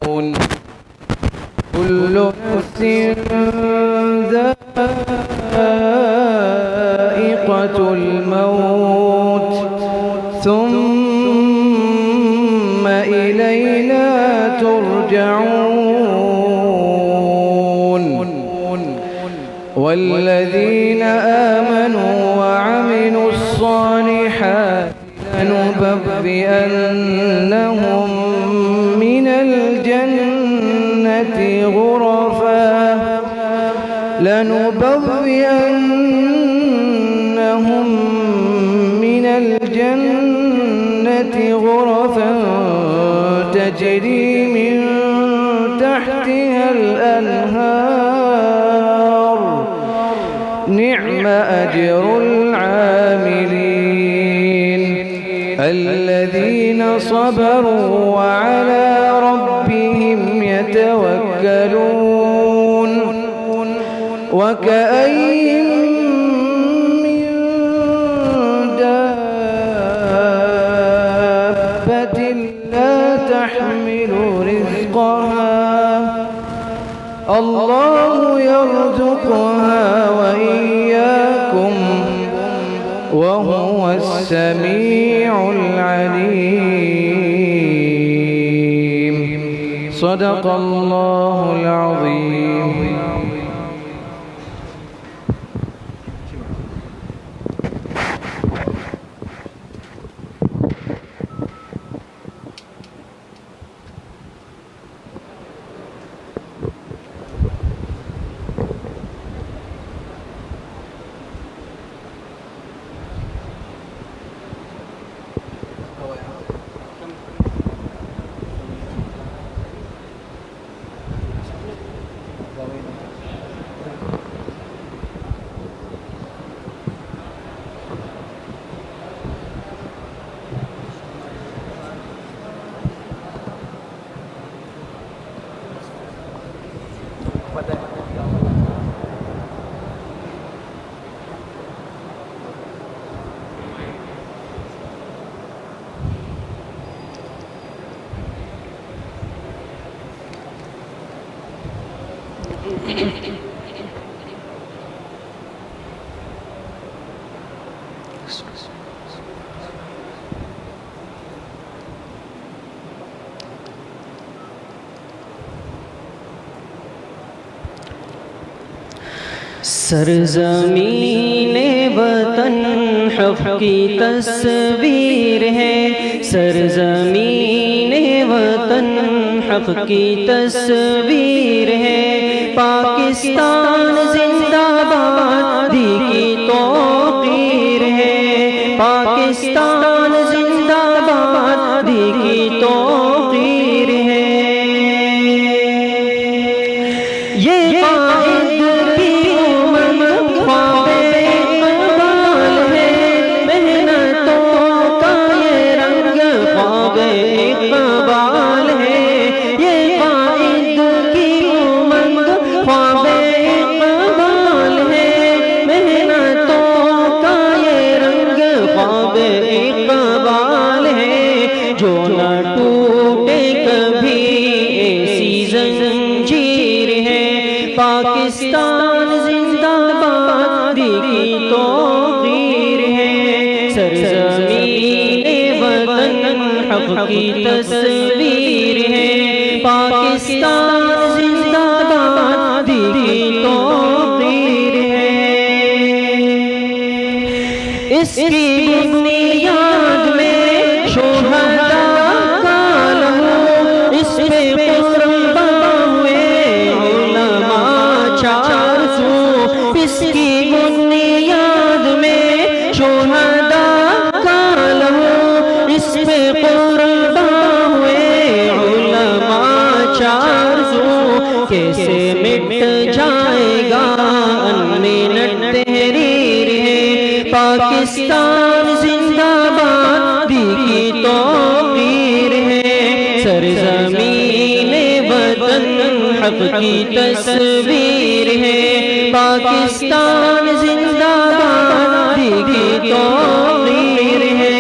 كل نفس ذائقة الموت ثم إلينا ترجعون والذين آمنوا وعملوا الصالحات لنبوئنهم من الجنة غرفا تجري من تحتها الأنهار نعم أجر العاملين الذين صبروا وعلى ربهم يتوكلون وكأين من دابة لا تحمل رزقها الله يرزقها وإياكم وهو السميع العليم صدق الله العظيم. سرزمین وطن حق کی تصویر ہے سرزمین وطن حق کی تصویر ہے پاکستان زندہ باد کی توقیر ہے پاکستان زندہ باد کی توقیر ہے یہ پاکستان زندہ باد کی توقیر ہے سرزمین وطن حق کی تصویر ہے پاکستان زندہ باد کی توقیر ہے اس کی بنیاد میں شہداء کا لہو اس پہ قربان ہوئے اس کی بنیاد میں شہداء کا لہو اس پہ قربان ہوئے علماء 400 کیسے مٹ جائے گا ان منٹ تحریر ہے پاکستان زندہ باد کی توقیر ہے سرزمین وطن حق کی تصویر ہے پاکستان زندہ باد کی توقیر ہے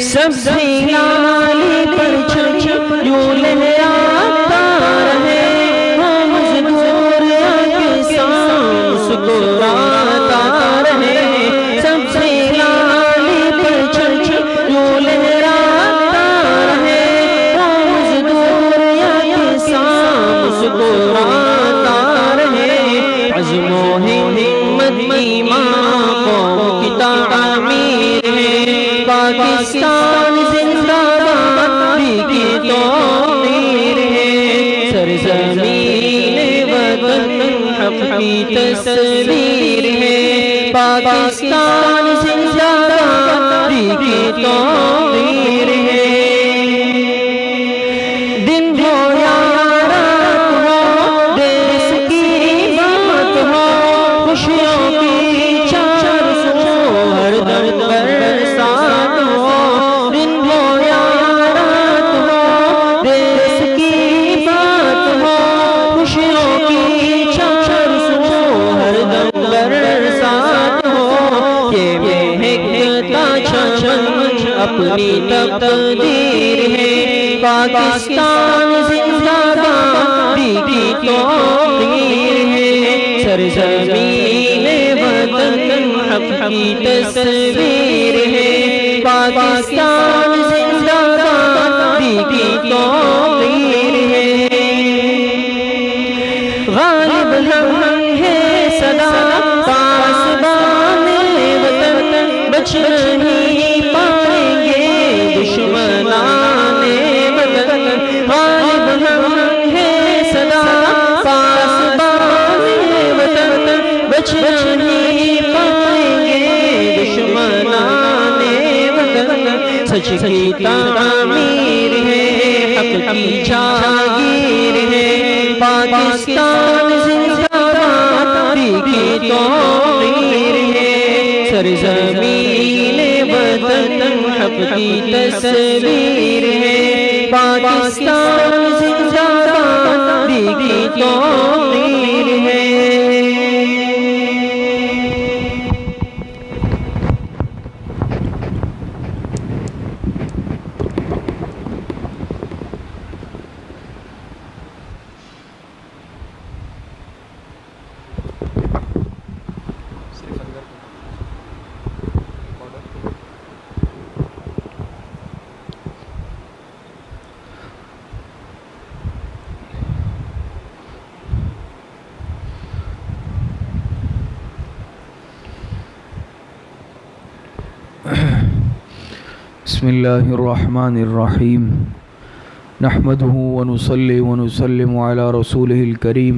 سبزی لالی پر چھپ ایمان قوم کی تعمیر ہے پاکستان زندہ باد کی توقیر ہے سرزمین وطن حق کی تصویر ہے پاکستان زندہ باد کی توقیر ہے دن ہو یا رات ہو دیس کی بات ہو خوشیوں کی چار سو ہر دم برسات ہو دن ہو یا رات ہو دیس کی بات ہو خوشیوں کی چار سو ہر دم برسات ہو یہ مہکتا چمن اپنی تقدیر ہے پاکستان زندہ باد کی توقیر ہے سرزمین وطن حق کی تصویر ہے پاکستان زندہ باد کی توقیر ہے غالب ہم ہے صدا پاسبان وطن بچ نہیں پائیں گے دشمنان وطن غالب ہم ہے صدا پاسبان وطن بچ نہیں پائیں گے دشمنان وطن سچ کی تعمیر ہے حق کی جاگیر ہے پاکستان زندہ باد کی توقیر ہے سرزمین وطن حق کی تصویر ہے پاکستان زندہ باد کی توقیر ہے بسم اللہ الرحمن الرحیم نحمده ونصلي ونسلم على رسوله الكريم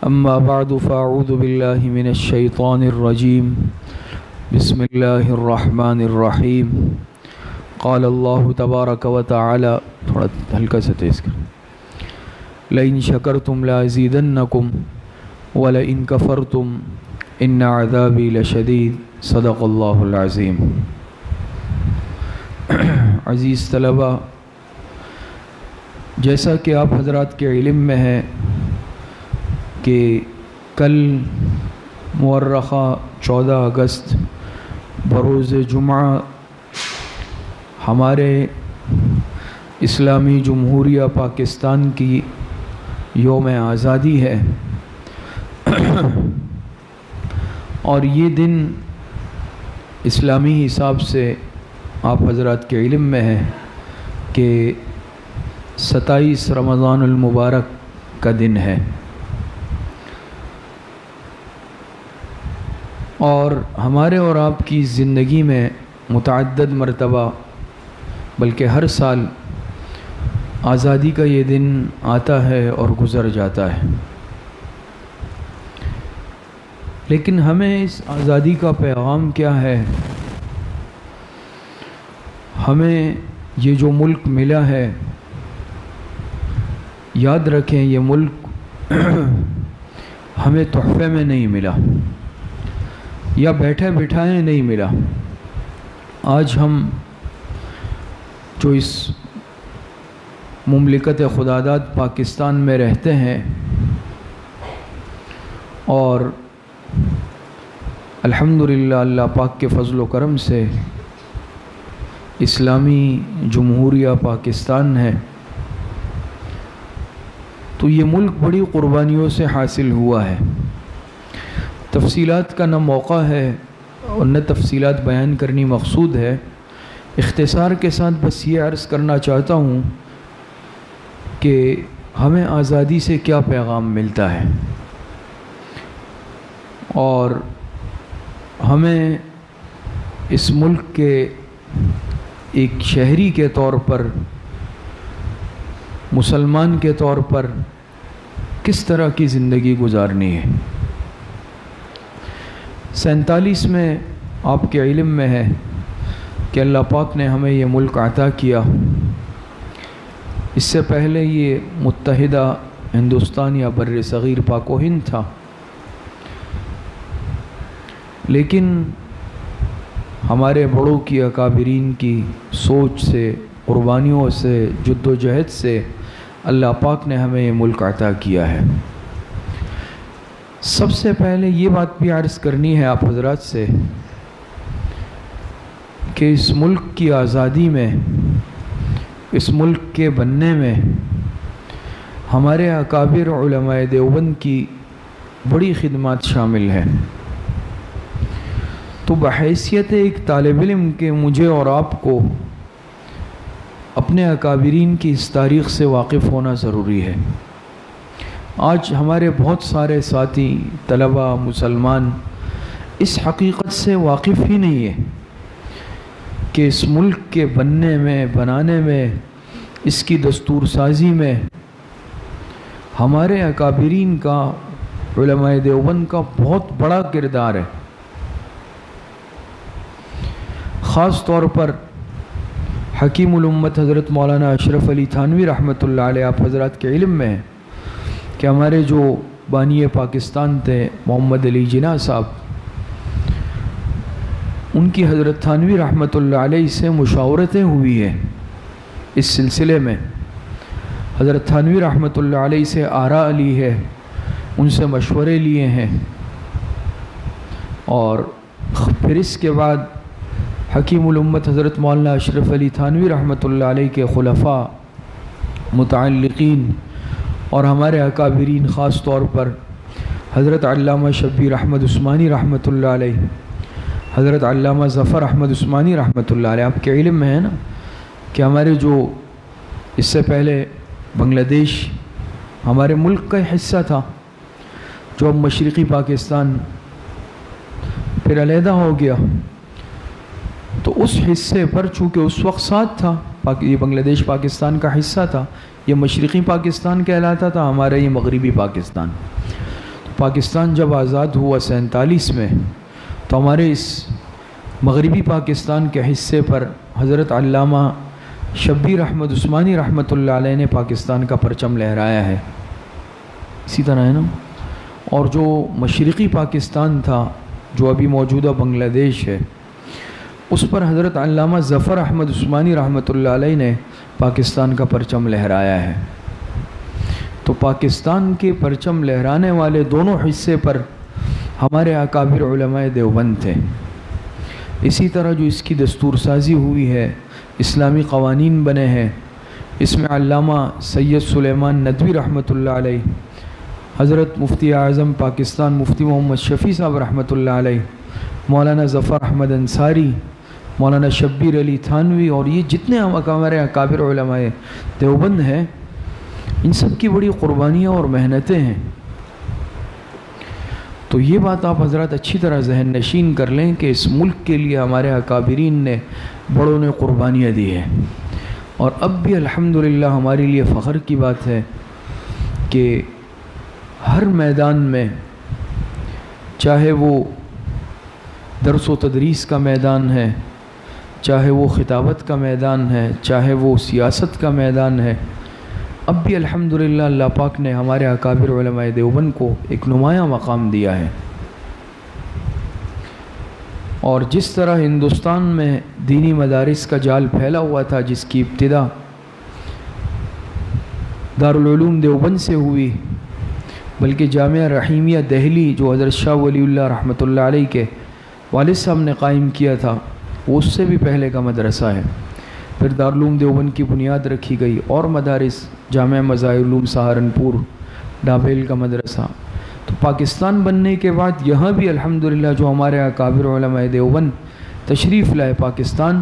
اما بعد فاعوذ باللہ من الشیطان الرجیم بسم اللہ الرحمن الرحیم قال اللہ تبارک وتعالی تھوڑا ہلکا سے تیز کر لئن شکرتم لازیدنکم ولئن کفرتم ان عذابی لشدید صدق اللہ العظیم عزیز طلبہ جیسا کہ آپ حضرات کے علم میں ہے کہ کل مورخہ 14 اگست بروز جمعہ ہمارے اسلامی جمہوریہ پاکستان کی یوم آزادی ہے اور یہ دن اسلامی حساب سے آپ حضرات کے علم میں ہے کہ 27 رمضان المبارک کا دن ہے اور ہمارے اور آپ کی زندگی میں متعدد مرتبہ بلکہ ہر سال آزادی کا یہ دن آتا ہے اور گزر جاتا ہے، لیکن ہمیں اس آزادی کا پیغام کیا ہے؟ ہمیں یہ جو ملک ملا ہے، یاد رکھیں یہ ملک ہمیں تحفے میں نہیں ملا یا بیٹھے بٹھائے نہیں ملا۔ آج ہم جو اس مملکت خداداد پاکستان میں رہتے ہیں اور الحمدللہ اللہ پاک کے فضل و کرم سے اسلامی جمہوریہ پاکستان ہے، تو یہ ملک بڑی قربانیوں سے حاصل ہوا ہے۔ تفصیلات کا نہ موقع ہے اور نہ تفصیلات بیان کرنی مقصود ہے، اختصار کے ساتھ بس یہ عرض کرنا چاہتا ہوں کہ ہمیں آزادی سے کیا پیغام ملتا ہے اور ہمیں اس ملک کے ایک شہری کے طور پر، مسلمان کے طور پر کس طرح کی زندگی گزارنی ہے۔ 47 میں آپ کے علم میں ہے کہ اللہ پاک نے ہمیں یہ ملک عطا کیا۔ اس سے پہلے یہ متحدہ ہندوستان یا بر صغیر پاک و ہند تھا، لیکن ہمارے بڑوں کی، اکابرین کی سوچ سے، قربانیوں سے، جد و جہد سے اللہ پاک نے ہمیں یہ ملک عطا کیا ہے۔ سب سے پہلے یہ بات بھی عرض کرنی ہے آپ حضرات سے کہ اس ملک کی آزادی میں، اس ملک کے بننے میں ہمارے اکابر علماء دیوبند کی بڑی خدمات شامل ہیں۔ تو بحیثیت ایک طالب علم کے مجھے اور آپ کو اپنے اکابرین کی اس تاریخ سے واقف ہونا ضروری ہے۔ آج ہمارے بہت سارے ساتھی، طلباء، مسلمان اس حقیقت سے واقف ہی نہیں ہے کہ اس ملک کے بننے میں، بنانے میں، اس کی دستور سازی میں ہمارے اکابرین کا، علماء دیوبند کا بہت بڑا کردار ہے۔ خاص طور پر حکیم الامت حضرت مولانا اشرف علی تھانوی رحمۃ اللہ علیہ، آپ حضرات کے علم میں ہے کہ ہمارے جو بانی پاکستان تھے محمد علی جناح صاحب، ان کی حضرت تھانوی رحمۃ اللہ علیہ سے مشاورتیں ہوئی ہیں اس سلسلے میں۔ حضرت تھانوی رحمۃ اللہ علیہ سے آراء لی ہے، ان سے مشورے لیے ہیں، اور پھر اس کے بعد حکیم الامت حضرت مولانا اشرف علی تھانوی رحمۃ اللہ علیہ کے خلفاء، متعلقین اور ہمارے اکابرین، خاص طور پر حضرت علامہ شبیر احمد عثمانی رحمۃ اللہ علیہ، حضرت علامہ ظفر احمد عثمانی رحمۃ اللہ علیہ، آپ کے علم میں ہے نا کہ ہمارے جو اس سے پہلے بنگلہ دیش ہمارے ملک کا حصہ تھا، جو اب مشرقی پاکستان پھر علیحدہ ہو گیا، تو اس حصے پر چونکہ اس وقت ساتھ تھا، یہ بنگلہ دیش پاکستان کا حصہ تھا، یہ مشرقی پاکستان کہلاتا تھا، ہمارا یہ مغربی پاکستان۔ پاکستان جب آزاد ہوا 47 میں، تو ہمارے اس مغربی پاکستان کے حصے پر حضرت علامہ شبیر احمد عثمانی رحمۃ اللہ علیہ نے پاکستان کا پرچم لہرایا ہے، اسی طرح ہے نا۔ اور جو مشرقی پاکستان تھا، جو ابھی موجودہ بنگلہ دیش ہے، اس پر حضرت علامہ ظفر احمد عثمانی رحمۃ اللہ علیہ نے پاکستان کا پرچم لہرایا ہے۔ تو پاکستان کے پرچم لہرانے والے دونوں حصے پر ہمارے اکابر علماء دیوبند تھے۔ اسی طرح جو اس کی دستور سازی ہوئی ہے، اسلامی قوانین بنے ہیں، اس میں علامہ سید سلیمان ندوی رحمۃ اللہ علیہ، حضرت مفتی اعظم پاکستان مفتی محمد شفیع صاحب رحمۃ اللہ علیہ، مولانا ظفر احمد انصاری، مولانا شبیر علی تھانوی، اور یہ جتنے ہمارے اکابر علماء دیوبند ہیں، ان سب کی بڑی قربانیاں اور محنتیں ہیں۔ تو یہ بات آپ حضرات اچھی طرح ذہن نشین کر لیں کہ اس ملک کے لیے ہمارے اکابرین نے، بڑوں نے قربانیاں دی ہیں، اور اب بھی الحمدللہ ہمارے لیے فخر کی بات ہے کہ ہر میدان میں، چاہے وہ درس و تدریس کا میدان ہے، چاہے وہ خطابت کا میدان ہے، چاہے وہ سیاست کا میدان ہے، اب بھی الحمدللہ اللہ پاک نے ہمارے اکابر علماء دیوبند کو ایک نمایاں مقام دیا ہے۔ اور جس طرح ہندوستان میں دینی مدارس کا جال پھیلا ہوا تھا، جس کی ابتدا دارالعلوم دیوبند سے ہوئی، بلکہ جامعہ رحیمیہ دہلی جو حضرت شاہ ولی اللہ رحمۃ اللہ علیہ کے والد صاحب نے قائم کیا تھا، وہ اس سے بھی پہلے کا مدرسہ ہے۔ پھر دارالعلوم دیوبند کی بنیاد رکھی گئی، اور مدارس، جامعہ مظاہر علوم سہارنپور، ڈابیل کا مدرسہ۔ تو پاکستان بننے کے بعد یہاں بھی الحمدللہ جو ہمارے اکابر علماء دیوبند تشریف لائے پاکستان،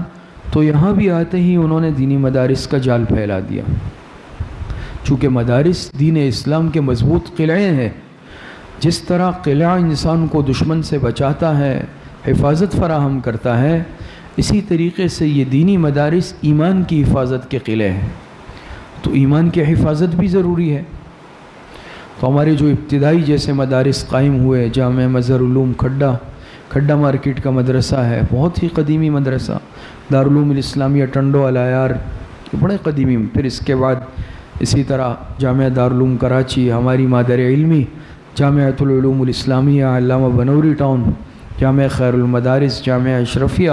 تو یہاں بھی آتے ہی انہوں نے دینی مدارس کا جال پھیلا دیا۔ چونکہ مدارس دین اسلام کے مضبوط قلعے ہیں، جس طرح قلعہ انسان کو دشمن سے بچاتا ہے، حفاظت فراہم کرتا ہے، اسی طریقے سے یہ دینی مدارس ایمان کی حفاظت کے قلعے ہیں، تو ایمان کی حفاظت بھی ضروری ہے۔ تو ہمارے جو ابتدائی جیسے مدارس قائم ہوئے، جامعہ مظہر علوم کھڈا مارکیٹ کا مدرسہ ہے، بہت ہی قدیمی مدرسہ، دارالعلوم الاسلامیہ ٹنڈو العیار، بڑے قدیمی، پھر اس کے بعد اسی طرح جامعہ دارالعلوم کراچی، ہماری مادر علمی جامعۃ العلوم الاسلامیہ علامہ بنوری ٹاؤن، جامعہ خیر المدارس، جامعہ اشرفیہ،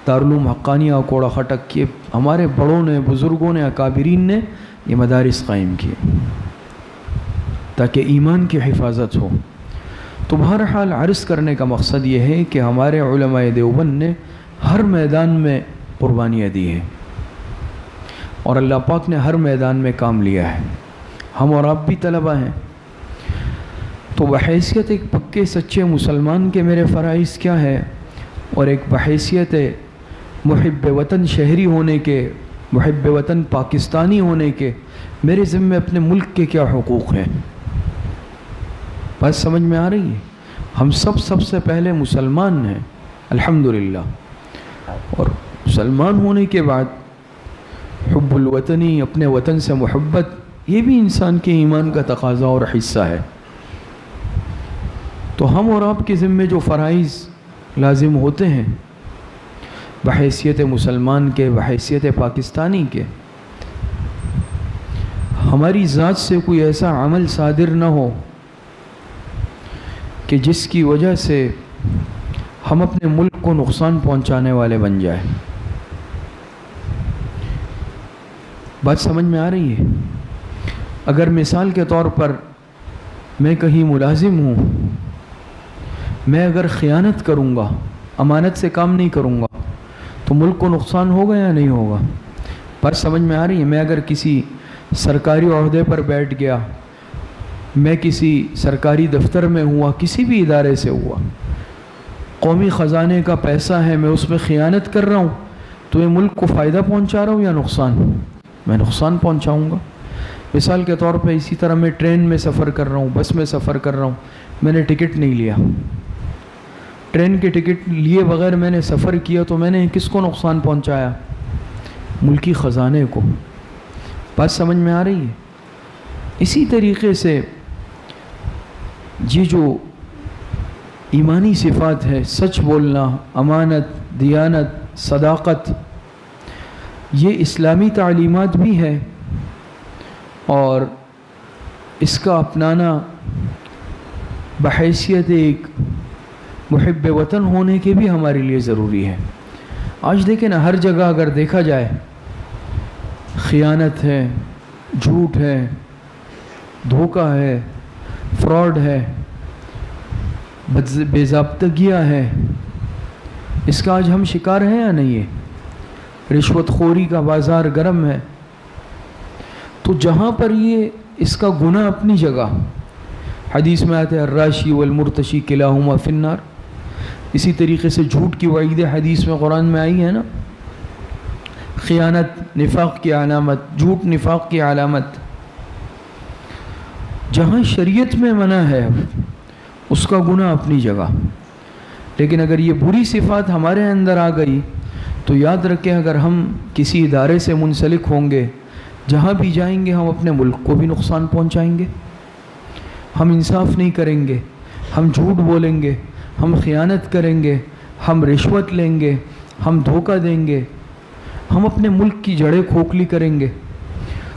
دارالعلوم حقانیہ کوڑا خٹک، یہ ہمارے بڑوں نے، بزرگوں نے، اکابرین نے یہ مدارس قائم کیے تاکہ ایمان کی حفاظت ہو۔ تو بہرحال عرض کرنے کا مقصد یہ ہے کہ ہمارے علماء دیوبند نے ہر میدان میں قربانیاں دی ہیں اور اللہ پاک نے ہر میدان میں کام لیا ہے۔ ہم اور آپ بھی طلبہ ہیں، تو بحیثیت ایک پکے سچے مسلمان کے میرے فرائض کیا ہے، اور ایک بحیثیت محب وطن شہری ہونے کے، محب وطن پاکستانی ہونے کے میرے ذمے اپنے ملک کے کیا حقوق ہیں، بات سمجھ میں آ رہی ہے؟ ہم سب سے پہلے مسلمان ہیں الحمدللہ، اور مسلمان ہونے کے بعد حب الوطنی، اپنے وطن سے محبت، یہ بھی انسان کے ایمان کا تقاضا اور حصہ ہے۔ تو ہم اور آپ کے ذمے جو فرائض لازم ہوتے ہیں بحیثیت مسلمان کے، بحیثیت پاکستانی کے، ہماری ذات سے کوئی ایسا عمل صادر نہ ہو کہ جس کی وجہ سے ہم اپنے ملک کو نقصان پہنچانے والے بن جائیں۔ بات سمجھ میں آ رہی ہے؟ اگر مثال کے طور پر میں کہیں ملازم ہوں، میں اگر خیانت کروں گا، امانت سے کام نہیں کروں گا، تو ملک کو نقصان ہوگا یا نہیں ہوگا؟ بات سمجھ میں آ رہی ہے؟ میں اگر کسی سرکاری عہدے پر بیٹھ گیا، میں کسی سرکاری دفتر میں ہوا، کسی بھی ادارے سے ہوا، قومی خزانے کا پیسہ ہے، میں اس میں خیانت کر رہا ہوں، تو یہ ملک کو فائدہ پہنچا رہا ہوں یا نقصان؟ میں نقصان پہنچاؤں گا۔ مثال کے طور پہ اسی طرح میں ٹرین میں سفر کر رہا ہوں، بس میں سفر کر رہا ہوں، میں نے ٹکٹ نہیں لیا، ٹرین کے ٹکٹ لیے بغیر میں نے سفر کیا، تو میں نے کس کو نقصان پہنچایا؟ ملکی خزانے کو۔ بات سمجھ میں آ رہی ہے؟ اسی طریقے سے یہ جو ایمانی صفات ہے، سچ بولنا، امانت، دیانت، صداقت، یہ اسلامی تعلیمات بھی ہے، اور اس کا اپنانا بحیثیت ایک محب وطن ہونے کے بھی ہمارے لیے ضروری ہے۔ آج دیکھیں نا، ہر جگہ اگر دیکھا جائے خیانت ہے، جھوٹ ہے، دھوکہ ہے، فراڈ ہے، بے ضابطگیاں ہے، اس کا آج ہم شکار ہیں یا نہیں ہے؟ رشوت خوری کا بازار گرم ہے۔ تو جہاں پر یہ اس کا گناہ اپنی جگہ، حدیث میں آتا ہے الراشی والمرتشی کلاہما فی النار، اسی طریقے سے جھوٹ کی وعید حدیث میں قرآن میں آئی ہے نا، خیانت نفاق کی علامت، جھوٹ نفاق کی علامت۔ جہاں شریعت میں منع ہے اس کا گناہ اپنی جگہ، لیکن اگر یہ بری صفات ہمارے اندر آ گئی تو یاد رکھیں، اگر ہم کسی ادارے سے منسلک ہوں گے، جہاں بھی جائیں گے ہم اپنے ملک کو بھی نقصان پہنچائیں گے۔ ہم انصاف نہیں کریں گے، ہم جھوٹ بولیں گے، ہم خیانت کریں گے، ہم رشوت لیں گے، ہم دھوکہ دیں گے، ہم اپنے ملک کی جڑیں کھوکھلی کریں گے،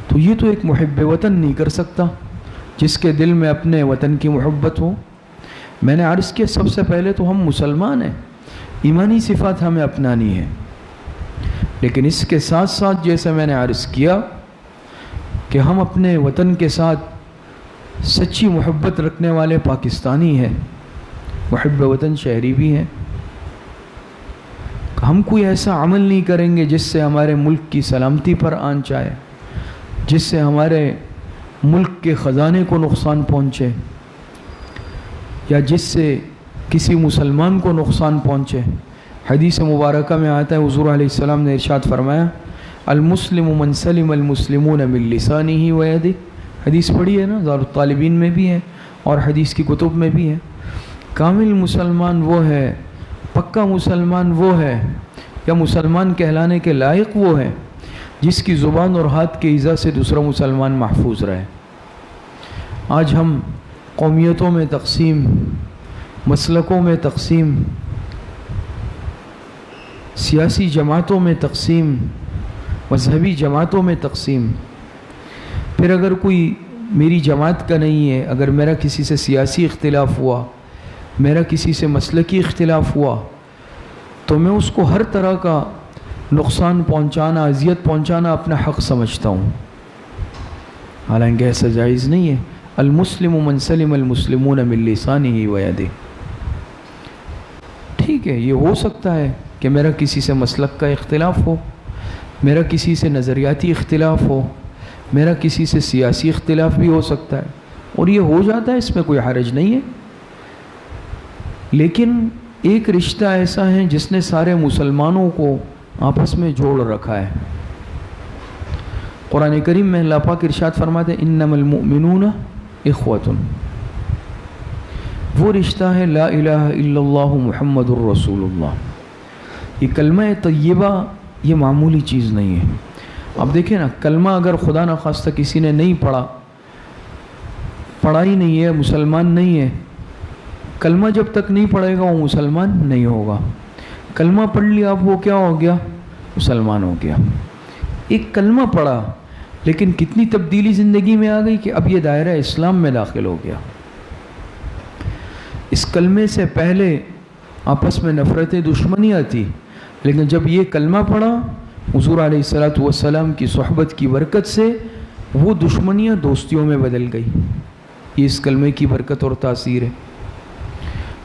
تو یہ تو ایک محب وطن نہیں کر سکتا جس کے دل میں اپنے وطن کی محبت ہو۔ میں نے عرض کیا، سب سے پہلے تو ہم مسلمان ہیں، ایمانی صفات ہمیں اپنانی ہے، لیکن اس کے ساتھ ساتھ جیسے میں نے عرض کیا کہ ہم اپنے وطن کے ساتھ سچی محبت رکھنے والے پاکستانی ہیں، محب وطن شہری بھی ہیں۔ ہم کوئی ایسا عمل نہیں کریں گے جس سے ہمارے ملک کی سلامتی پر آنچ آئے، جس سے ہمارے ملک کے خزانے کو نقصان پہنچے، یا جس سے کسی مسلمان کو نقصان پہنچے۔ حدیث مبارکہ میں آتا ہے، حضور علیہ السلام نے ارشاد فرمایا، المسلم من سلم المسلمون من لسانہ و یدہ، حدیث پڑھی ہے نا، دار الطالبین میں بھی ہے اور حدیث کی کتب میں بھی ہے۔ کامل مسلمان وہ ہے پکا مسلمان وہ ہے یا مسلمان کہلانے کے لائق وہ ہے جس کی زبان اور ہاتھ کے ایذا سے دوسرا مسلمان محفوظ رہے۔ آج ہم قومیتوں میں تقسیم، مسلکوں میں تقسیم، سیاسی جماعتوں میں تقسیم، مذہبی جماعتوں میں تقسیم، پھر اگر کوئی میری جماعت کا نہیں ہے، اگر میرا کسی سے سیاسی اختلاف ہوا، میرا کسی سے مسلکی اختلاف ہوا، تو میں اس کو ہر طرح کا نقصان پہنچانا، اذیت پہنچانا اپنا حق سمجھتا ہوں، حالانکہ ایسا جائز نہیں ہے۔ المسلم من سلم المسلمون من لسانہ و یدہ۔ ٹھیک ہے، یہ ہو سکتا ہے کہ میرا کسی سے مسلک کا اختلاف ہو، میرا کسی سے نظریاتی اختلاف ہو، میرا کسی سے سیاسی اختلاف بھی ہو سکتا ہے، اور یہ ہو جاتا ہے، اس میں کوئی حرج نہیں ہے۔ لیکن ایک رشتہ ایسا ہے جس نے سارے مسلمانوں کو آپس میں جوڑ رکھا ہے۔ قرآن کریم میں اللہ پاک ارشاد فرماتے ہیں انما المؤمنون اخوۃ، وہ رشتہ ہے لا الہ الا اللہ محمد الرسول اللہ۔ یہ کلمہ طیبہ یہ معمولی چیز نہیں ہے۔ اب دیکھیں نا، کلمہ اگر خدا نخواستہ کسی نے نہیں پڑھا ہی نہیں ہے، مسلمان نہیں ہے، کلمہ جب تک نہیں پڑھے گا وہ مسلمان نہیں ہوگا۔ کلمہ پڑھ لیا اب وہ کیا ہو گیا؟ مسلمان ہو گیا۔ ایک کلمہ پڑھا لیکن کتنی تبدیلی زندگی میں آ گئی کہ اب یہ دائرہ اسلام میں داخل ہو گیا۔ اس کلمے سے پہلے آپس میں نفرت دشمنیاں تھی، لیکن جب یہ کلمہ پڑھا حضور علیہ الصلوۃ والسلام کی صحبت کی برکت سے وہ دشمنیاں دوستیوں میں بدل گئی۔ یہ اس کلمے کی برکت اور تاثیر ہے۔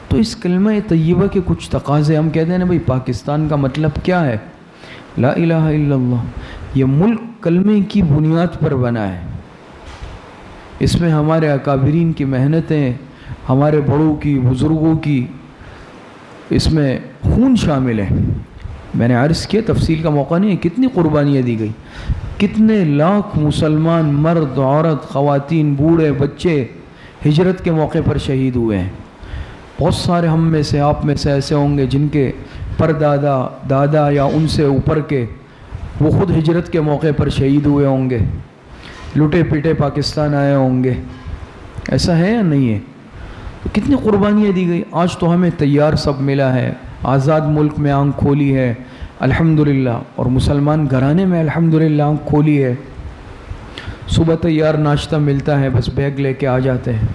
تو اس کلمہ طیبہ کے کچھ تقاضے، ہم کہتے ہیں نا بھائی پاکستان کا مطلب کیا ہے؟ لا الہ الا اللہ۔ یہ ملک کلمے کی بنیاد پر بنا ہے، اس میں ہمارے اکابرین کی محنتیں، ہمارے بڑوں کی، بزرگوں کی، اس میں خون شامل ہے۔ میں نے عرض کیا، تفصیل کا موقع نہیں ہے، کتنی قربانیاں دی گئی، کتنے لاکھ مسلمان مرد، عورت، خواتین، بوڑھے، بچے ہجرت کے موقع پر شہید ہوئے ہیں۔ بہت سارے ہم میں سے، آپ میں سے ایسے ہوں گے جن کے پردادا، دادا یا ان سے اوپر کے وہ خود ہجرت کے موقع پر شہید ہوئے ہوں گے، لٹے پیٹے پاکستان آئے ہوں گے۔ ایسا ہے یا نہیں ہے؟ تو کتنی قربانیاں دی گئی۔ آج تو ہمیں تیار سب ملا ہے، آزاد ملک میں آنکھ کھولی ہے الحمدللہ، اور مسلمان گھرانے میں الحمدللہ آنکھ کھولی ہے۔ صبح تیار ناشتہ ملتا ہے، بس بیگ لے کے آ جاتے ہیں۔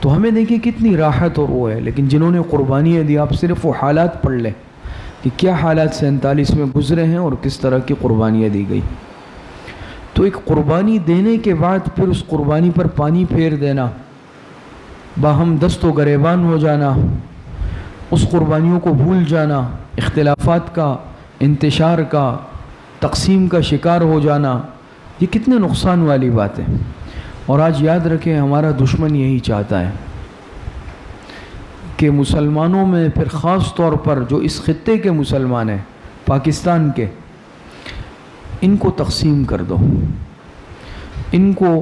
تو ہمیں دیکھیں کتنی راحت اور وہ ہے، لیکن جنہوں نے قربانیاں دی، آپ صرف وہ حالات پڑھ لیں کہ کیا حالات 47 میں گزرے ہیں اور کس طرح کی قربانیاں دی گئی۔ تو ایک قربانی دینے کے بعد پھر اس قربانی پر پانی پھیر دینا، باہم دست و گریبان ہو جانا، اس قربانیوں کو بھول جانا، اختلافات کا، انتشار کا، تقسیم کا شکار ہو جانا، یہ کتنے نقصان والی بات ہے۔ اور آج یاد رکھیں، ہمارا دشمن یہی چاہتا ہے کہ مسلمانوں میں، پھر خاص طور پر جو اس خطے کے مسلمان ہیں، پاکستان کے، ان کو تقسیم کر دو، ان کو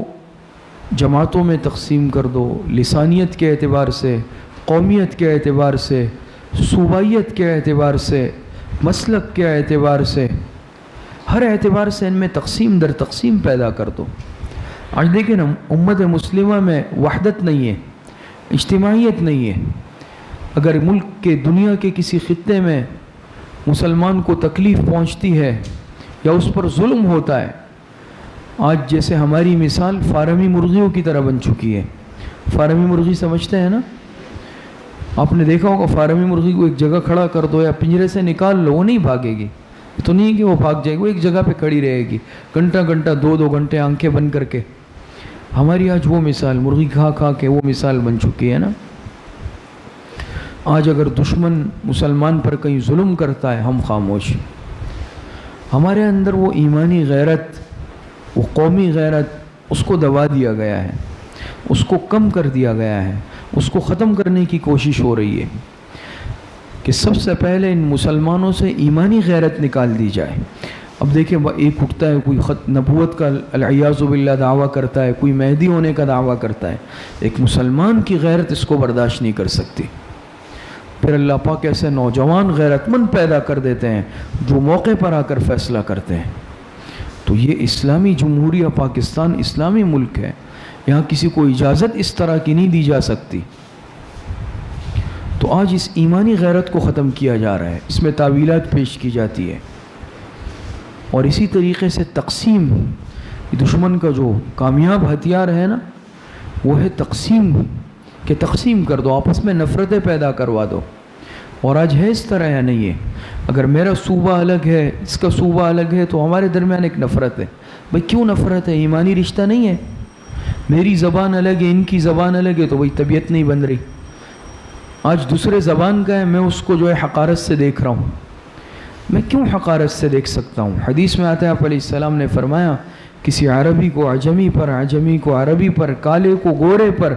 جماعتوں میں تقسیم کر دو، لسانیت کے اعتبار سے، قومیت کے اعتبار سے، صوبائیت کے اعتبار سے، مسلک کے اعتبار سے، ہر اعتبار سے ان میں تقسیم در تقسیم پیدا کر دو۔ آج دیکھیں نا، امت مسلمہ میں وحدت نہیں ہے، اجتماعیت نہیں ہے۔ اگر ملک کے، دنیا کے کسی خطے میں مسلمان کو تکلیف پہنچتی ہے یا اس پر ظلم ہوتا ہے، آج جیسے ہماری مثال فارمی مرغیوں کی طرح بن چکی ہے۔ فارمی مرغی سمجھتے ہیں نا؟ آپ نے دیکھا ہوگا، فارمی مرغی کو ایک جگہ کھڑا کر دو یا پنجرے سے نکال لو، وہ نہیں بھاگے گی۔ تو نہیں کہ وہ بھاگ جائے گی، وہ ایک جگہ پہ کھڑی رہے گی گھنٹہ گھنٹہ، 2 گھنٹے آنکھیں بند کر کے۔ ہماری آج وہ مثال، مرغی کھا کھا کے وہ مثال بن چکی ہے نا۔ آج اگر دشمن مسلمان پر کہیں ظلم کرتا ہے، ہم خاموش۔ ہمارے اندر وہ ایمانی غیرت، وہ قومی غیرت، اس کو دبا دیا گیا ہے، اس کو کم کر دیا گیا ہے، اس کو ختم کرنے کی کوشش ہو رہی ہے کہ سب سے پہلے ان مسلمانوں سے ایمانی غیرت نکال دی جائے۔ اب دیکھیں، ایک اٹھتا ہے، کوئی نبوت کا العیاذ باللہ دعویٰ کرتا ہے، کوئی مہدی ہونے کا دعویٰ کرتا ہے، ایک مسلمان کی غیرت اس کو برداشت نہیں کر سکتی۔ پھر اللہ پاک ایسے نوجوان غیرت مند پیدا کر دیتے ہیں جو موقع پر آ کر فیصلہ کرتے ہیں۔ تو یہ اسلامی جمہوریہ پاکستان اسلامی ملک ہے، یہاں کسی کو اجازت اس طرح کی نہیں دی جا سکتی۔ تو آج اس ایمانی غیرت کو ختم کیا جا رہا ہے، اس میں تعویلات پیش کی جاتی ہے، اور اسی طریقے سے تقسیم، دشمن کا جو کامیاب ہتھیار ہے نا وہ ہے تقسیم، کہ تقسیم کر دو، آپس میں نفرتیں پیدا کروا دو۔ اور آج ہے اس طرح یا نہیں ہے؟ اگر میرا صوبہ الگ ہے، اس کا صوبہ الگ ہے، تو ہمارے درمیان ایک نفرت ہے۔ بھئی کیوں نفرت ہے؟ ایمانی رشتہ نہیں ہے؟ میری زبان الگ ہے، ان کی زبان الگ ہے، تو بھئی طبیعت نہیں بن رہی۔ آج دوسرے زبان کا ہے، میں اس کو جو ہے حقارت سے دیکھ رہا ہوں۔ میں کیوں حقارت سے دیکھ سکتا ہوں؟ حدیث میں آتا ہے آپ علیہ السلام نے فرمایا کسی عربی کو عجمی پر، عجمی کو عربی پر، کالے کو گورے پر،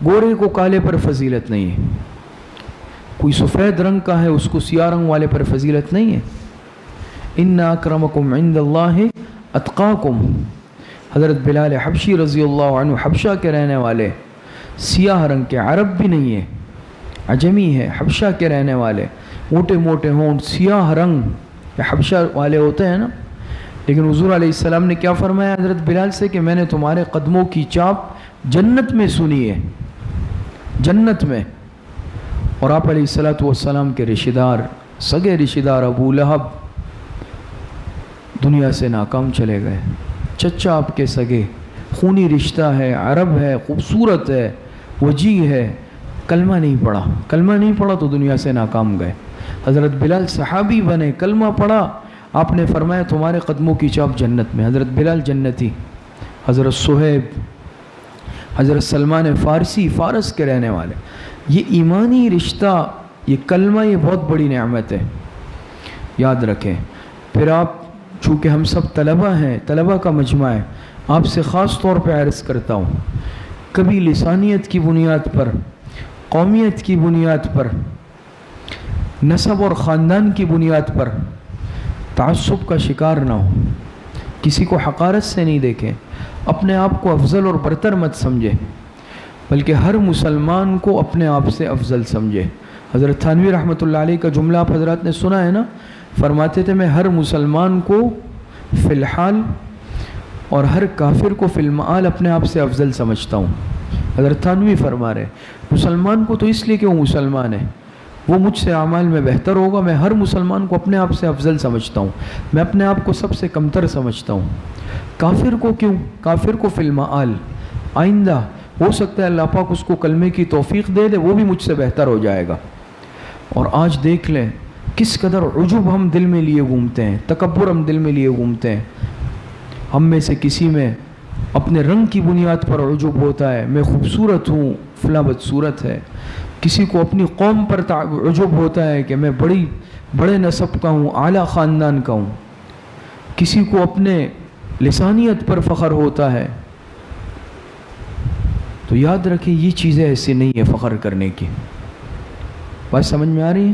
گورے کو کالے پر فضیلت نہیں ہے۔ کوئی سفید رنگ کا ہے اس کو سیاہ رنگ والے پر فضیلت نہیں ہے۔ ان اکرمکم عند اللہ اتقاکم، حضرت بلال حبشی رضی اللہ عنہ حبشہ کے رہنے والے، سیاہ رنگ کے، عرب بھی نہیں ہے، عجمی ہے، حبشہ کے رہنے والے، موٹے موٹے ہونٹ، سیاہ رنگ، حبشہ والے ہوتے ہیں نا۔ لیکن حضور علیہ السلام نے کیا فرمایا حضرت بلال سے کہ میں نے تمہارے قدموں کی چاپ جنت میں سنی ہے، جنت میں۔ اور آپ علیہ السلام کے رشتہ دار، سگے رشتہ دار ابو لہب دنیا سے ناکام چلے گئے۔ چچا آپ کے سگے، خونی رشتہ ہے، عرب ہے، خوبصورت ہے، وجیح ہے، کلمہ نہیں پڑھا، کلمہ نہیں پڑھا تو دنیا سے ناکام گئے۔ حضرت بلال صحابی بنے، کلمہ پڑھا، آپ نے فرمایا تمہارے قدموں کی چاپ جنت میں۔ حضرت بلال جنتی، حضرت صہیب، حضرت سلمان فارسی، فارس کے رہنے والے۔ یہ ایمانی رشتہ، یہ کلمہ، یہ بہت بڑی نعمت ہے، یاد رکھیں۔ پھر آپ، چونکہ ہم سب طلبہ ہیں، طلبہ کا مجمع ہے، آپ سے خاص طور پہ عرض کرتا ہوں، کبھی لسانیت کی بنیاد پر، قومیت کی بنیاد پر، نسب اور خاندان کی بنیاد پر تعصب کا شکار نہ ہو، کسی کو حقارت سے نہیں دیکھیں، اپنے آپ کو افضل اور برتر مت سمجھے، بلکہ ہر مسلمان کو اپنے آپ سے افضل سمجھے۔ حضرت تھانوی رحمۃ اللہ علیہ کا جملہ آپ حضرات نے سنا ہے نا، فرماتے تھے میں ہر مسلمان کو فی الحال اور ہر کافر کو فی المآل اپنے آپ سے افضل سمجھتا ہوں۔ حضرت تھانوی فرما رہے مسلمان کو تو اس لیے کہ وہ مسلمان ہے، وہ مجھ سے اعمال میں بہتر ہوگا، میں ہر مسلمان کو اپنے آپ سے افضل سمجھتا ہوں، میں اپنے آپ کو سب سے کمتر سمجھتا ہوں۔ کافر کو کیوں؟ کافر کو فی المآل، آئندہ ہو سکتا ہے اللہ پاک اس کو کلمے کی توفیق دے دے، وہ بھی مجھ سے بہتر ہو جائے گا۔ اور آج دیکھ لیں کس قدر عجب ہم دل میں لیے گھومتے ہیں، تکبر ہم دل میں لیے گھومتے ہیں۔ ہم میں سے کسی میں اپنے رنگ کی بنیاد پر عجب ہوتا ہے، میں خوبصورت ہوں، فلاں بدصورت ہے۔ کسی کو اپنی قوم پر عجب ہوتا ہے کہ میں بڑے نسب کا ہوں، اعلیٰ خاندان کا ہوں۔ کسی کو اپنے لسانیت پر فخر ہوتا ہے۔ تو یاد رکھیں یہ چیزیں ایسی نہیں ہے فخر کرنے کی۔ بات سمجھ میں آ رہی ہے؟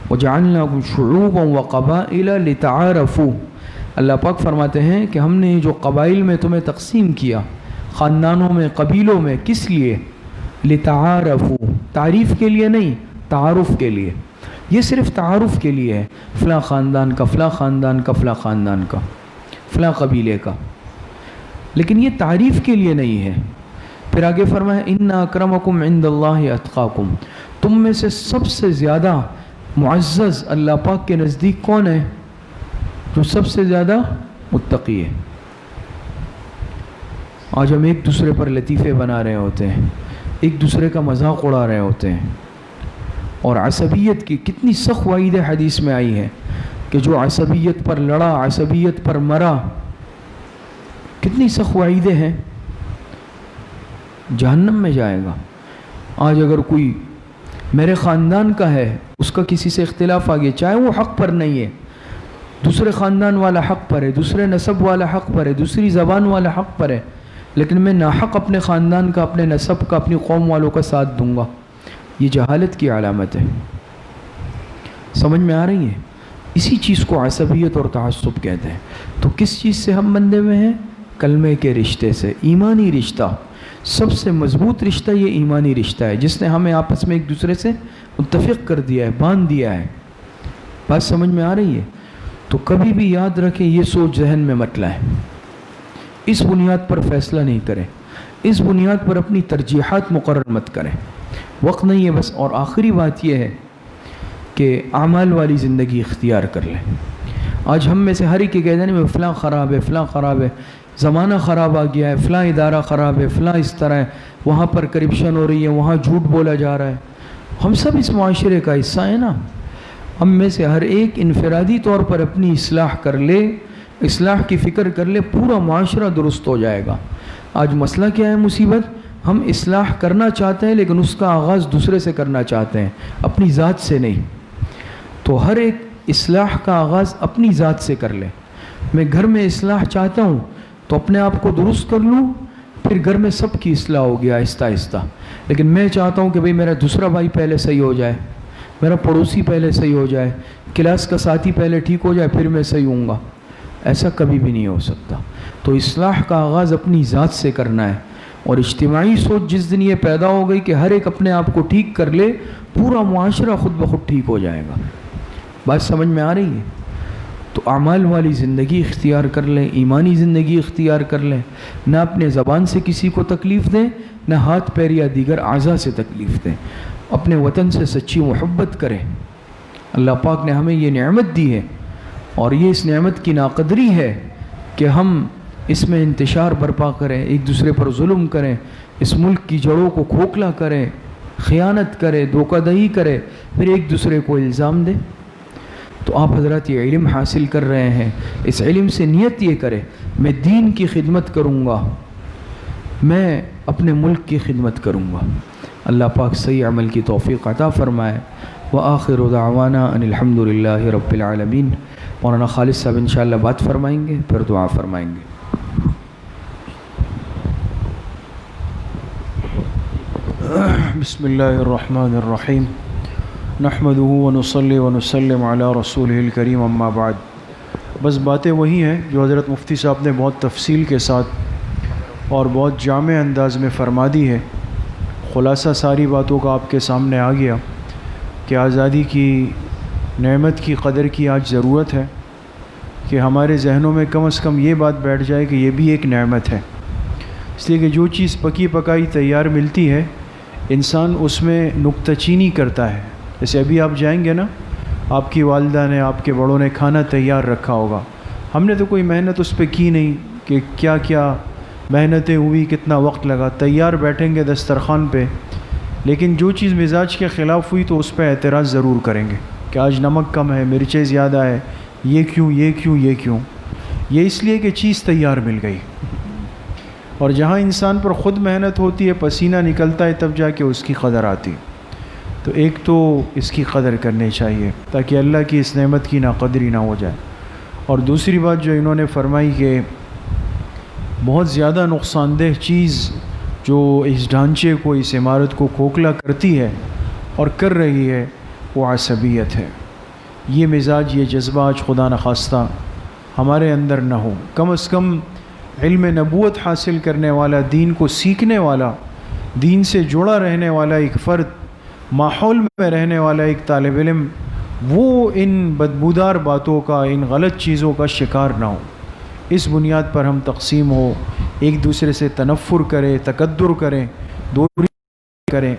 وَجَعَلْنَاكُمْ شُعُوبًا وَقَبَائِلَ لِتَعَارَفُوا، اللہ پاک فرماتے ہیں کہ ہم نے جو قبائل میں تمہیں تقسیم کیا، خاندانوں میں، قبیلوں میں، کس لیے؟ لِتَعَارَفُوا، تعریف کے لیے نہیں، تعارف کے لیے۔ یہ صرف تعارف کے لیے ہے، فلاں خاندان کا، فلاں خاندان کا، فلاں خاندان کا، فلاں قبیلے کا، لیکن یہ تعریف کے لیے نہیں ہے۔ پھر آگے فرمایا ان اکرمکم عند اللہ اتقاکم، تم میں سے سب سے زیادہ معزز اللہ پاک کے نزدیک کون ہے؟ جو سب سے زیادہ متقی ہے۔ آج ہم ایک دوسرے پر لطیفے بنا رہے ہوتے ہیں، ایک دوسرے کا مذاق اڑا رہے ہوتے ہیں، اور عصبیت کی کتنی سخت وعید حدیث میں آئی ہے کہ جو عصبیت پر لڑا، عصبیت پر مرا، کتنی سخت وعیدیں ہیں، جہنم میں جائے گا۔ آج اگر کوئی میرے خاندان کا ہے، اس کا کسی سے اختلاف آ گیا، چاہے وہ حق پر نہیں ہے، دوسرے خاندان والا حق پر ہے، دوسرے نسب والا حق پر ہے، دوسری زبان والا حق پر ہے، لیکن میں ناحق اپنے خاندان کا، اپنے نسب کا، اپنی قوم والوں کا ساتھ دوں گا، یہ جہالت کی علامت ہے۔ سمجھ میں آ رہی ہے؟ اسی چیز کو عصبیت اور تعصب کہتے ہیں۔ تو کس چیز سے ہم بندھے ہوئے ہیں؟ کلمے کے رشتے سے، ایمانی رشتہ۔ سب سے مضبوط رشتہ یہ ایمانی رشتہ ہے، جس نے ہمیں آپس میں ایک دوسرے سے متفق کر دیا ہے، باندھ دیا ہے۔ بات سمجھ میں آ رہی ہے؟ تو کبھی بھی یاد رکھیں، یہ سوچ ذہن میں مت لائیں، اس بنیاد پر فیصلہ نہیں کریں، اس بنیاد پر اپنی ترجیحات مقرر مت کریں، وقت نہیں ہے بس۔ اور آخری بات یہ ہے کہ اعمال والی زندگی اختیار کر لیں۔ آج ہم میں سے ہر ایک کے کہتے ہیں فلاں خراب ہے، فلاں خراب ہے، زمانہ خراب آ گیا ہے، فلاں ادارہ خراب ہے، فلاں اس طرح ہے، وہاں پر کرپشن ہو رہی ہے، وہاں جھوٹ بولا جا رہا ہے۔ ہم سب اس معاشرے کا حصہ ہیں نا۔ ہم میں سے ہر ایک انفرادی طور پر اپنی اصلاح کر لے، اصلاح کی فکر کر لے، پورا معاشرہ درست ہو جائے گا۔ آج مسئلہ کیا ہے؟ مصیبت، ہم اصلاح کرنا چاہتے ہیں لیکن اس کا آغاز دوسرے سے کرنا چاہتے ہیں، اپنی ذات سے نہیں۔ تو ہر ایک اصلاح کا آغاز اپنی ذات سے کر لے۔ میں گھر میں اصلاح چاہتا ہوں تو اپنے آپ کو درست کر لوں، پھر گھر میں سب کی اصلاح ہوگی آہستہ آہستہ۔ لیکن میں چاہتا ہوں کہ بھئی میرا دوسرا بھائی پہلے صحیح ہو جائے، میرا پڑوسی پہلے صحیح ہو جائے، کلاس کا ساتھی پہلے ٹھیک ہو جائے، پھر میں صحیح ہوں گا، ایسا کبھی بھی نہیں ہو سکتا۔ تو اصلاح کا آغاز اپنی ذات سے کرنا ہے۔ اور اجتماعی سوچ جس دن یہ پیدا ہو گئی کہ ہر ایک اپنے آپ کو ٹھیک کر لے، پورا معاشرہ خود بخود ٹھیک ہو جائے گا۔ بات سمجھ میں آ رہی ہے؟ تو اعمال والی زندگی اختیار کر لیں، ایمانی زندگی اختیار کر لیں، نہ اپنے زبان سے کسی کو تکلیف دیں، نہ ہاتھ پیر یا دیگر اعضاء سے تکلیف دیں، اپنے وطن سے سچی محبت کریں۔ اللہ پاک نے ہمیں یہ نعمت دی ہے، اور یہ اس نعمت کی ناقدری ہے کہ ہم اس میں انتشار برپا کریں، ایک دوسرے پر ظلم کریں، اس ملک کی جڑوں کو کھوکھلا کریں، خیانت کریں، دھوکہ دہی کریں، پھر ایک دوسرے کو الزام دیں۔ تو آپ حضرات یہ علم حاصل کر رہے ہیں، اس علم سے نیت یہ کرے، میں دین کی خدمت کروں گا، میں اپنے ملک کی خدمت کروں گا۔ اللہ پاک صحیح عمل کی توفیق عطا فرمائے۔ وآخر دعوانا ان الحمد للہ رب العالمین۔ مولانا خالد صاحب انشاءاللہ بات فرمائیں گے، پھر دعا فرمائیں گے۔ بسم اللہ الرحمن الرحیم، نحمدہ ونصلی ونسلم علی رسولہ الکریم، اما بعد۔ بس باتیں وہی ہیں جو حضرت مفتی صاحب نے بہت تفصیل کے ساتھ اور بہت جامع انداز میں فرما دی ہے۔ خلاصہ ساری باتوں کا آپ کے سامنے آ گیا کہ آزادی کی نعمت کی قدر کی آج ضرورت ہے، کہ ہمارے ذہنوں میں کم از کم یہ بات بیٹھ جائے کہ یہ بھی ایک نعمت ہے۔ اس لیے کہ جو چیز پکی پکائی تیار ملتی ہے، انسان اس میں نکتہ چینی کرتا ہے۔ جیسے ابھی آپ جائیں گے نا، آپ کی والدہ نے، آپ کے بڑوں نے کھانا تیار رکھا ہوگا، ہم نے تو کوئی محنت اس پہ کی نہیں کہ کیا کیا محنتیں ہوئی، کتنا وقت لگا، تیار بیٹھیں گے دسترخوان پہ، لیکن جو چیز مزاج کے خلاف ہوئی تو اس پہ اعتراض ضرور کریں گے کہ آج نمک کم ہے، مرچیں زیادہ ہے، یہ کیوں، یہ کیوں، یہ کیوں۔ یہ اس لیے کہ چیز تیار مل گئی۔ اور جہاں انسان پر خود محنت ہوتی ہے، پسینہ نکلتا ہے، تب جا کے اس کی قدر آتی۔ تو ایک تو اس کی قدر کرنی چاہیے تاکہ اللہ کی اس نعمت کی ناقدری نہ ہو جائے۔ اور دوسری بات جو انہوں نے فرمائی کہ بہت زیادہ نقصان دہ چیز جو اس ڈھانچے کو، اس عمارت کو کھوکھلا کرتی ہے اور کر رہی ہے، وہ عصبیت ہے۔ یہ مزاج، یہ جذبہ آج خدا نخواستہ ہمارے اندر نہ ہو۔ کم از کم علم نبوت حاصل کرنے والا، دین کو سیکھنے والا، دین سے جڑا رہنے والا ایک فرد، ماحول میں رہنے والا ایک طالب علم، وہ ان بدبودار باتوں کا، ان غلط چیزوں کا شکار نہ ہو۔ اس بنیاد پر ہم تقسیم ہو، ایک دوسرے سے تنفر کریں، تکدر کریں، دوری کریں۔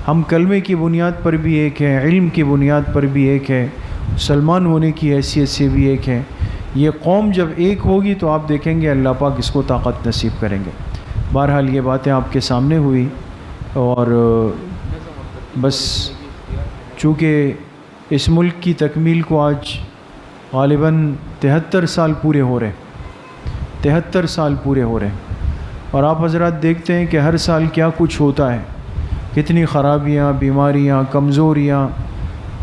ہم کلمے کی بنیاد پر بھی ایک ہیں، علم کی بنیاد پر بھی ایک ہے، مسلمان ہونے کی حیثیت سے بھی ایک ہے۔ یہ قوم جب ایک ہوگی تو آپ دیکھیں گے اللہ پاک اس کو طاقت نصیب کریں گے۔ بہرحال یہ باتیں آپ کے سامنے ہوئی، اور بس چونکہ اس ملک کی تکمیل کو آج غالباً 73 سال پورے ہو رہے، 73 سال پورے ہو رہے، اور آپ حضرات دیکھتے ہیں کہ ہر سال کیا کچھ ہوتا ہے، کتنی خرابیاں، بیماریاں، کمزوریاں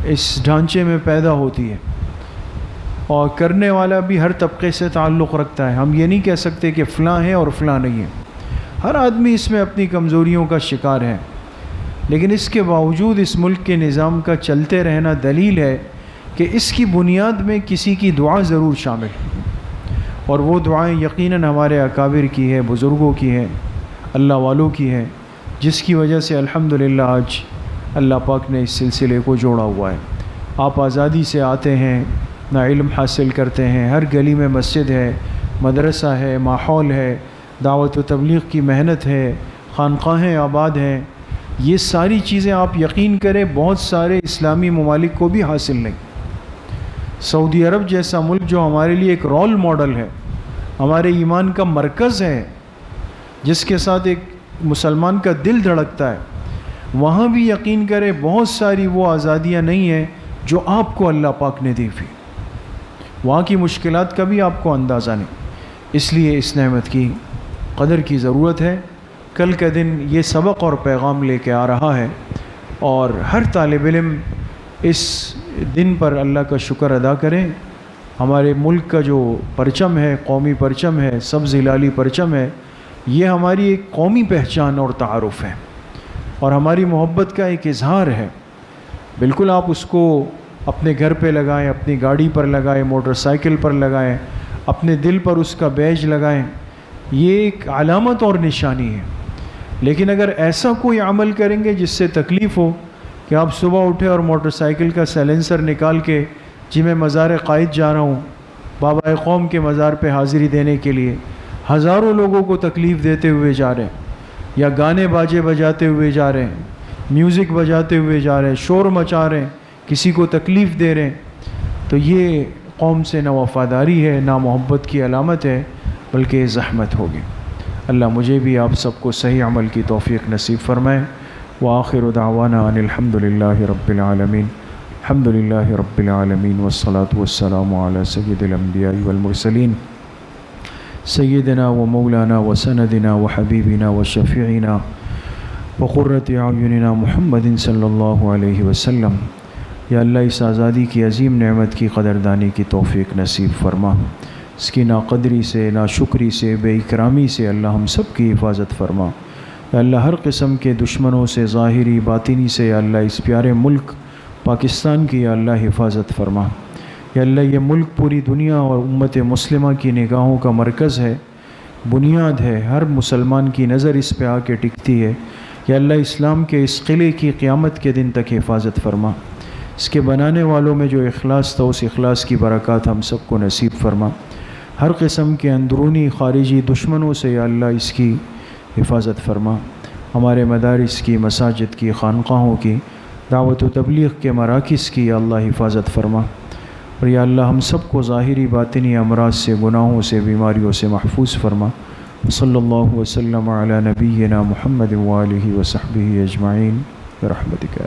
اس ڈھانچے میں پیدا ہوتی ہے، اور کرنے والا بھی ہر طبقے سے تعلق رکھتا ہے۔ ہم یہ نہیں کہہ سکتے کہ فلاں ہے اور فلاں نہیں ہے، ہر آدمی اس میں اپنی کمزوریوں کا شکار ہے، لیکن اس کے باوجود اس ملک کے نظام کا چلتے رہنا دلیل ہے کہ اس کی بنیاد میں کسی کی دعا ضرور شامل ہے، اور وہ دعائیں یقیناً ہمارے اکابر کی ہے، بزرگوں کی ہے، اللہ والوں کی ہے، جس کی وجہ سے الحمدللہ آج اللہ پاک نے اس سلسلے کو جوڑا ہوا ہے۔ آپ آزادی سے آتے ہیں، نہ علم حاصل کرتے ہیں، ہر گلی میں مسجد ہے، مدرسہ ہے، ماحول ہے، دعوت و تبلیغ کی محنت ہے، خانقاہیں آباد ہیں۔ یہ ساری چیزیں آپ یقین کریں بہت سارے اسلامی ممالک کو بھی حاصل نہیں۔ سعودی عرب جیسا ملک جو ہمارے لیے ایک رول ماڈل ہے، ہمارے ایمان کا مرکز ہے، جس کے ساتھ ایک مسلمان کا دل دھڑکتا ہے، وہاں بھی یقین کریں بہت ساری وہ آزادیاں نہیں ہیں جو آپ کو اللہ پاک نے دی ہوئی۔ وہاں کی مشکلات کا بھی آپ کو اندازہ نہیں۔ اس لیے اس نعمت کی قدر کی ضرورت ہے۔ کل کا دن یہ سبق اور پیغام لے کے آ رہا ہے، اور ہر طالب علم اس دن پر اللہ کا شکر ادا کریں۔ ہمارے ملک کا جو پرچم ہے، قومی پرچم ہے، سبز ہلالی پرچم ہے، یہ ہماری ایک قومی پہچان اور تعارف ہے، اور ہماری محبت کا ایک اظہار ہے۔ بالکل آپ اس کو اپنے گھر پہ لگائیں، اپنی گاڑی پر لگائیں، موٹر سائیکل پر لگائیں، اپنے دل پر اس کا بیج لگائیں، یہ ایک علامت اور نشانی ہے۔ لیکن اگر ایسا کوئی عمل کریں گے جس سے تکلیف ہو کہ آپ صبح اٹھے اور موٹر سائیکل کا سیلنسر نکال کے جی میں مزار قائد جا رہا ہوں، بابا قوم کے مزار پہ حاضری دینے کے لیے، ہزاروں لوگوں کو تکلیف دیتے ہوئے جا رہے ہیں، یا گانے باجے بجاتے ہوئے جا رہے ہیں، میوزک بجاتے ہوئے جا رہے ہیں، شور مچا رہے ہیں، کسی کو تکلیف دے رہے ہیں، تو یہ قوم سے نہ وفاداری ہے، نہ محبت کی علامت ہے، بلکہ زحمت ہوگی۔ اللہ مجھے بھی آپ سب کو صحیح عمل کی توفیق نصیب فرمائے۔ وآخر دعوانا ان الحمد للہ رب العالمین، الحمد للہ رب العالمین، والصلاة والسلام علی سید الانبیاء والمرسلین، سیدنا و مولانا و سندنا و حبیبنا و شفیعنا و قرۃ اعیننا محمد صلی اللہ علیہ وسلم۔ یا اللہ اس آزادی کی عظیم نعمت کی قدردانی کی توفیق نصیب فرما، اس کی ناقدری سے، ناشکری سے، بے اکرامی سے اللہ ہم سب کی حفاظت فرما۔ یا اللہ ہر قسم کے دشمنوں سے، ظاہری باطنی سے، یا اللہ اس پیارے ملک پاکستان کی یا اللہ حفاظت فرما۔ یا اللہ یہ ملک پوری دنیا اور امت مسلمہ کی نگاہوں کا مرکز ہے، بنیاد ہے، ہر مسلمان کی نظر اس پہ آ کے ٹکتی ہے۔ یا اللہ اسلام کے اس قلعے کی قیامت کے دن تک حفاظت فرما۔ اس کے بنانے والوں میں جو اخلاص تھا، اس اخلاص کی برکات ہم سب کو نصیب فرما۔ ہر قسم کے اندرونی خارجی دشمنوں سے یا اللہ اس کی حفاظت فرما۔ ہمارے مدارس کی، مساجد کی، خانقاہوں کی، دعوت و تبلیغ کے مراکز کی یا اللہ حفاظت فرما، اور یا اللہ ہم سب کو ظاہری باطنی امراض سے، گناہوں سے، بیماریوں سے محفوظ فرما۔ صلی اللہ وسلم علی نبینا محمد وآلہ وصحبہ اجمعین برحمتک۔